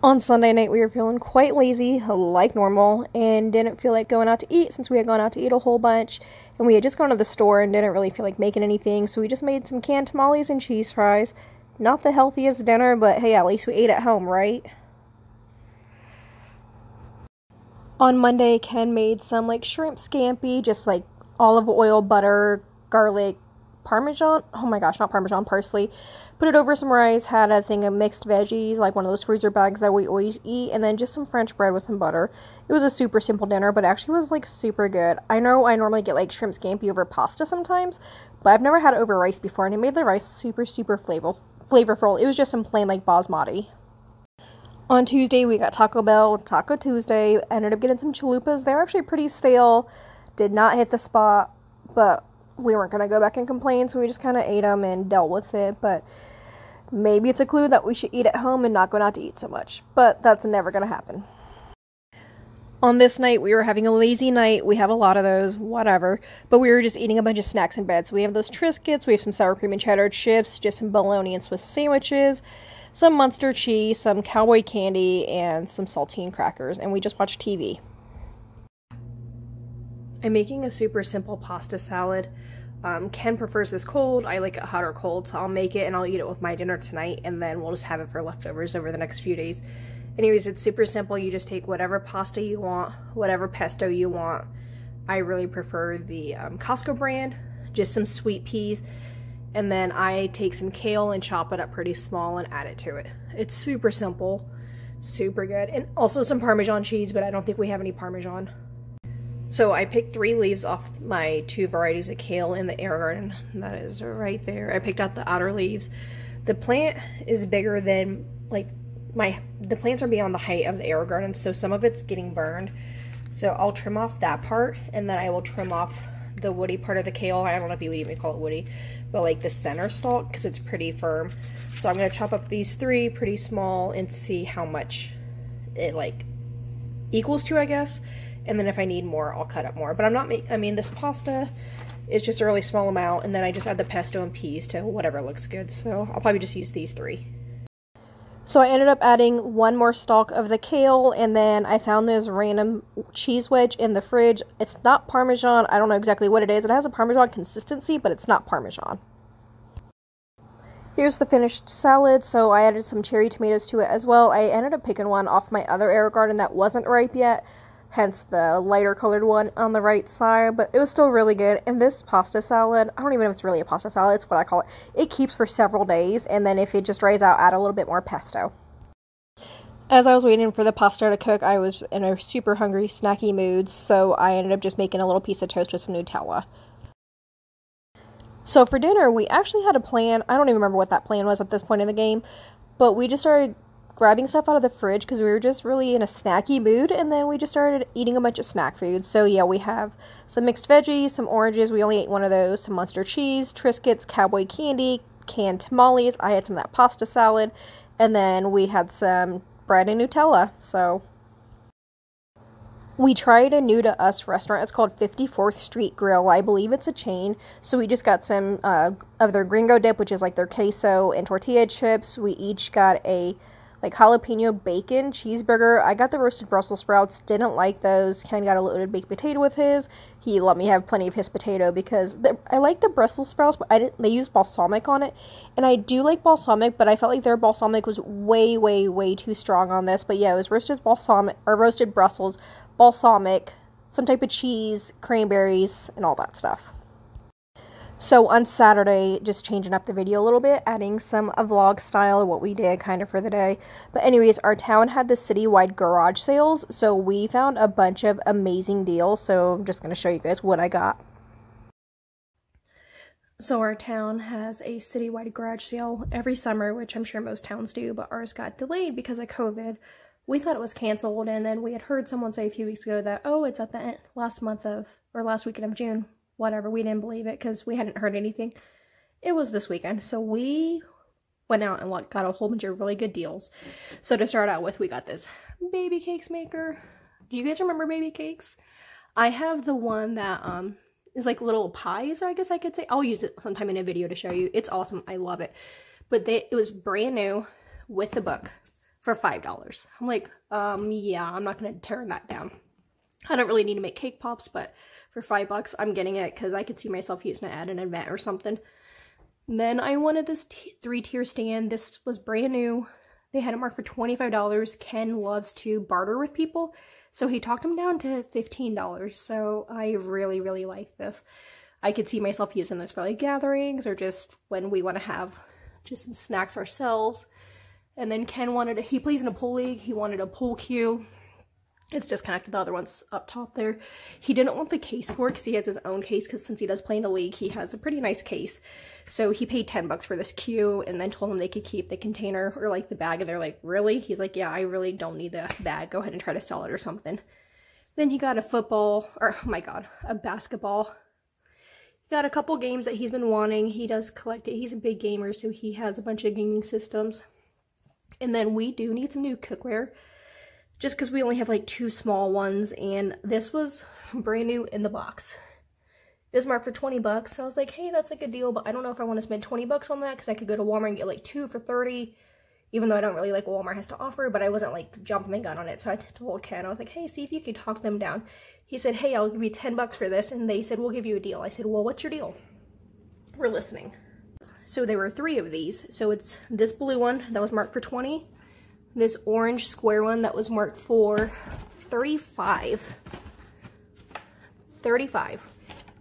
On Sunday night, we were feeling quite lazy, like normal, and didn't feel like going out to eat since we had gone out to eat a whole bunch, and we had just gone to the store and didn't really feel like making anything, so we just made some canned tamales and cheese fries. Not the healthiest dinner, but hey, at least we ate at home, right? On Monday, Ken made some, like, shrimp scampi, just, like, olive oil, butter, garlic, Parmesan, oh my gosh, not Parmesan, parsley. Put it over some rice, had a thing of mixed veggies, like one of those freezer bags that we always eat, and then just some French bread with some butter. It was a super simple dinner, but actually was, like, super good. I know I normally get, like, shrimp scampi over pasta sometimes, but I've never had it over rice before, and it made the rice super, super flavorful. It was just some plain, like, basmati. On Tuesday, we got Taco Bell, Taco Tuesday. Ended up getting some chalupas. They were actually pretty stale. Did not hit the spot, but we weren't going to go back and complain, so we just kind of ate them and dealt with it. But maybe it's a clue that we should eat at home and not go out to eat so much. But that's never going to happen. On this night, we were having a lazy night. We have a lot of those, whatever. But we were just eating a bunch of snacks in bed. So we have those Triscuits, we have some sour cream and cheddar chips, just some bologna and Swiss sandwiches, some Munster cheese, some cowboy candy, and some saltine crackers. And we just watched TV. I'm making a super simple pasta salad. Ken prefers this cold. I like it hot or cold, so I'll make it and I'll eat it with my dinner tonight, and then we'll just have it for leftovers over the next few days. Anyways, it's super simple. You just take whatever pasta you want, whatever pesto you want. I really prefer the Costco brand, just some sweet peas, and then I take some kale and chop it up pretty small and add it to it. It's super simple, super good, and also some Parmesan cheese, but I don't think we have any Parmesan. So I picked 3 leaves off my 2 varieties of kale in the air garden. That is right there. I picked out the outer leaves. The plant is bigger than, like, the plants are beyond the height of the air garden, so some of it's getting burned. So I'll trim off that part, and then I will trim off the woody part of the kale. I don't know if you would even call it woody, but like the center stalk, because it's pretty firm. So I'm going to chop up these 3 pretty small and see how much it, like, equals to, I guess. And then if I need more, I'll cut up more. But I'm not I mean, this pasta is just a really small amount, and then I just add the pesto and peas to whatever looks good. So I'll probably just use these 3. So I ended up adding 1 more stalk of the kale, and then I found this random cheese wedge in the fridge. It's not Parmesan. I don't know exactly what it is. It has a Parmesan consistency, but it's not Parmesan. Here's the finished salad. So I added some cherry tomatoes to it as well. I ended up picking one off my other air garden that wasn't ripe yet, hence the lighter colored one on the right side, but it was still really good. And this pasta salad, I don't even know if it's really a pasta salad, it's what I call it. It keeps for several days, and then if it just dries out, add a little bit more pesto. As I was waiting for the pasta to cook, I was in a super hungry, snacky mood, so I ended up just making a little piece of toast with some Nutella. So for dinner, we actually had a plan. I don't even remember what that plan was at this point in the game, but we just started grabbing stuff out of the fridge because we were just really in a snacky mood, and then we just started eating a bunch of snack foods. So yeah, we have some mixed veggies, some oranges, we only ate one of those, some Munster cheese, Triscuits, cowboy candy, canned tamales, I had some of that pasta salad, and then we had some bread and Nutella. So we tried a new to us restaurant. It's called 54th Street Grill. I believe it's a chain. So we just got some of their gringo dip, which is like their queso and tortilla chips. We each got a like jalapeno bacon cheeseburger. I got the roasted Brussels sprouts. Didn't like those. Ken got a loaded baked potato with his. He let me have plenty of his potato because I like the Brussels sprouts, but they used balsamic on it. And I do like balsamic, but I felt like their balsamic was way, way, way too strong on this. But yeah, it was roasted Brussels, balsamic, some type of cheese, cranberries, and all that stuff. So on Saturday, just changing up the video a little bit, adding some vlog style of what we did kind of for the day. But anyways, our town had the citywide garage sales, so we found a bunch of amazing deals. So I'm just going to show you guys what I got. So our town has a citywide garage sale every summer, which I'm sure most towns do, but ours got delayed because of COVID. We thought it was canceled, and then we had heard someone say a few weeks ago that, oh, it's at the last weekend of June. Whatever, we didn't believe it because we hadn't heard anything. It was this weekend, so we went out and got a whole bunch of really good deals. So to start out with, we got this Babycakes Maker. Do you guys remember Babycakes? I have the one that is like little pies, I guess I could say. I'll use it sometime in a video to show you. It's awesome. I love it. But it was brand new with the book. for $5. I'm like, yeah, I'm not going to turn that down. I don't really need to make cake pops, but for $5, I'm getting it because I could see myself using it at an event or something. And then I wanted this 3-tier stand. This was brand new. They had it marked for $25. Ken loves to barter with people, so he talked him down to $15. So I really, really like this. I could see myself using this for like gatherings or just when we want to have just some snacks ourselves. And then Ken wanted he plays in a pool league. He wanted a pool cue. It's disconnected, the other one's up top there. He didn't want the case for it because he has his own case, because since he does play in a league, he has a pretty nice case. So he paid $10 for this cue and then told them they could keep the container or like the bag, and they're like, really? He's like, yeah, I really don't need the bag. Go ahead and try to sell it or something. Then he got a football, or oh my god, a basketball. He got a couple games that he's been wanting. He does collect it. He's a big gamer, so he has a bunch of gaming systems. And then we do need some new cookware, just because we only have like 2 small ones, and this was brand new in the box. It was marked for $20, so I was like, hey, that's like a deal, but I don't know if I want to spend $20 on that, because I could go to Walmart and get like 2 for $30, even though I don't really like what Walmart has to offer, but I wasn't like jumping the gun on it. So I told Ken, I was like, hey, see if you could talk them down. He said, hey, I'll give you $10 for this, and they said, we'll give you a deal. I said, well, what's your deal? We're listening. So there were 3 of these. So it's this blue one that was marked for $20, this orange square one that was marked for $35,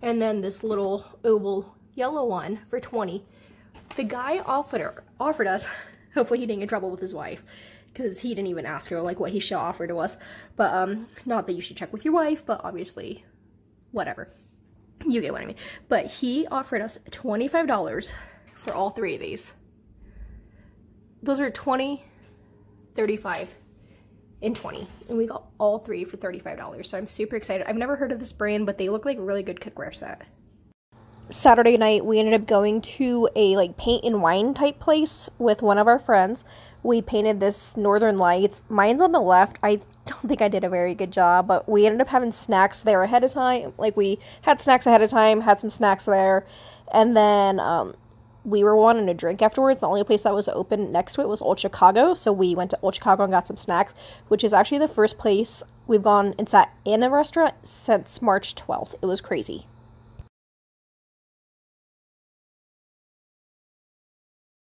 and then this little oval yellow one for $20. The guy offered us, hopefully he didn't get in trouble with his wife, because he didn't even ask her like what he should offer to us, but not that you should check with your wife, but obviously whatever, you get what I mean. But he offered us $25 for all 3 of these. Those are $20, $35, and $20, and we got all 3 for $35, so I'm super excited. I've never heard of this brand, but they look like a really good cookware set. Saturday night, we ended up going to a like paint and wine type place with one of our friends. We painted this Northern Lights. Mine's on the left. I don't think I did a very good job, but we ended up having snacks there ahead of time. Like, we had snacks ahead of time, had some snacks there, and then we were wanting a drink afterwards. The only place that was open next to it was Old Chicago, so we went to Old Chicago and got some snacks, which is actually the first place we've gone and sat in a restaurant since March 12th. It was crazy.